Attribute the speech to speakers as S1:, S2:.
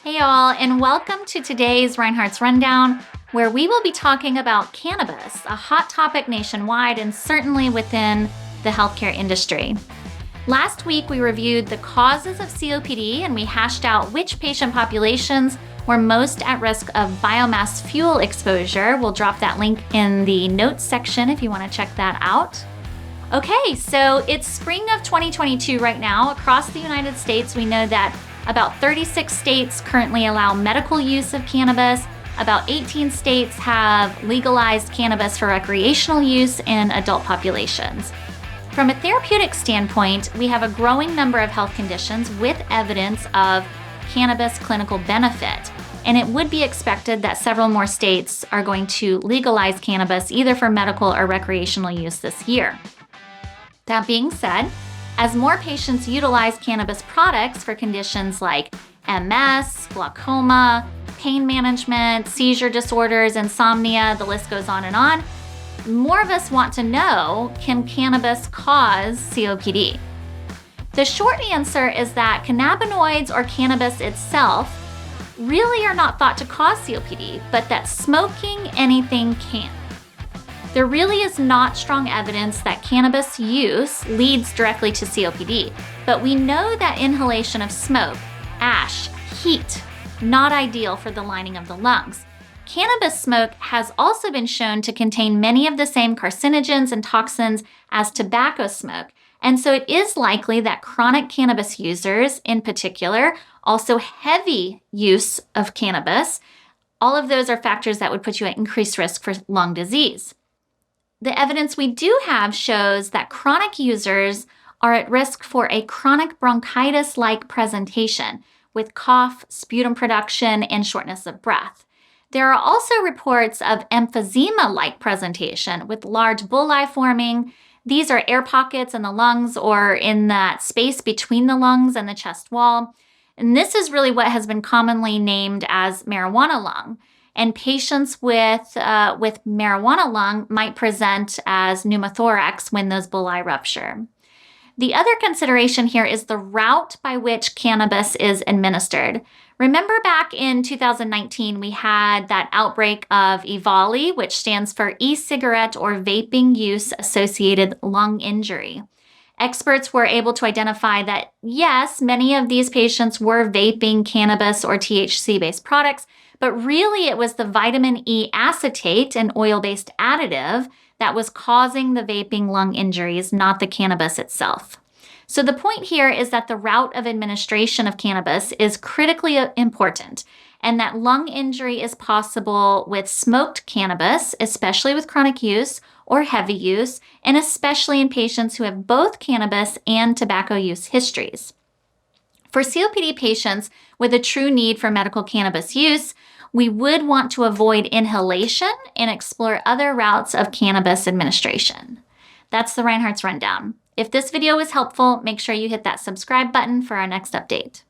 S1: Hey all, and welcome to today's Reinhartz Rundown, where we will be talking about cannabis, a hot topic nationwide and certainly within the healthcare industry. Last week, we reviewed the causes of COPD and we hashed out which patient populations were most at risk of biomass fuel exposure. We'll drop that link in the notes section if you want to check that out. Okay, so it's spring of 2022 right now. Across the United States, we know that about 36 states currently allow medical use of cannabis. About 18 states have legalized cannabis for recreational use in adult populations. From a therapeutic standpoint, we have a growing number of health conditions with evidence of cannabis clinical benefit. And it would be expected that several more states are going to legalize cannabis either for medical or recreational use this year. That being said, as more patients utilize cannabis products for conditions like MS, glaucoma, pain management, seizure disorders, insomnia, the list goes on and on, more of us want to know, can cannabis cause COPD? The short answer is that cannabinoids or cannabis itself really are not thought to cause COPD, but that smoking anything can. There really is not strong evidence that cannabis use leads directly to COPD, but we know that inhalation of smoke, ash, heat, not ideal for the lining of the lungs. Cannabis smoke has also been shown to contain many of the same carcinogens and toxins as tobacco smoke, and so it is likely that chronic cannabis users, in particular, also heavy use of cannabis, all of those are factors that would put you at increased risk for lung disease. The evidence we do have shows that chronic users are at risk for a chronic bronchitis-like presentation with cough, sputum production, and shortness of breath. There are also reports of emphysema-like presentation with large bullae forming. These are air pockets in the lungs or in that space between the lungs and the chest wall. And this is really what has been commonly named as marijuana lung. And patients with marijuana lung might present as pneumothorax when those bullae rupture. The other consideration here is the route by which cannabis is administered. Remember back in 2019, we had that outbreak of EVALI, which stands for e-cigarette or vaping use associated lung injury. Experts were able to identify that, yes, many of these patients were vaping cannabis or THC-based products, but really it was the vitamin E acetate, an oil-based additive, that was causing the vaping lung injuries, not the cannabis itself. So the point here is that the route of administration of cannabis is critically important, and that lung injury is possible with smoked cannabis, especially with chronic use or heavy use, and especially in patients who have both cannabis and tobacco use histories. For COPD patients with a true need for medical cannabis use, we would want to avoid inhalation and explore other routes of cannabis administration. That's the Reinhartz Rundown. If this video was helpful, make sure you hit that subscribe button for our next update.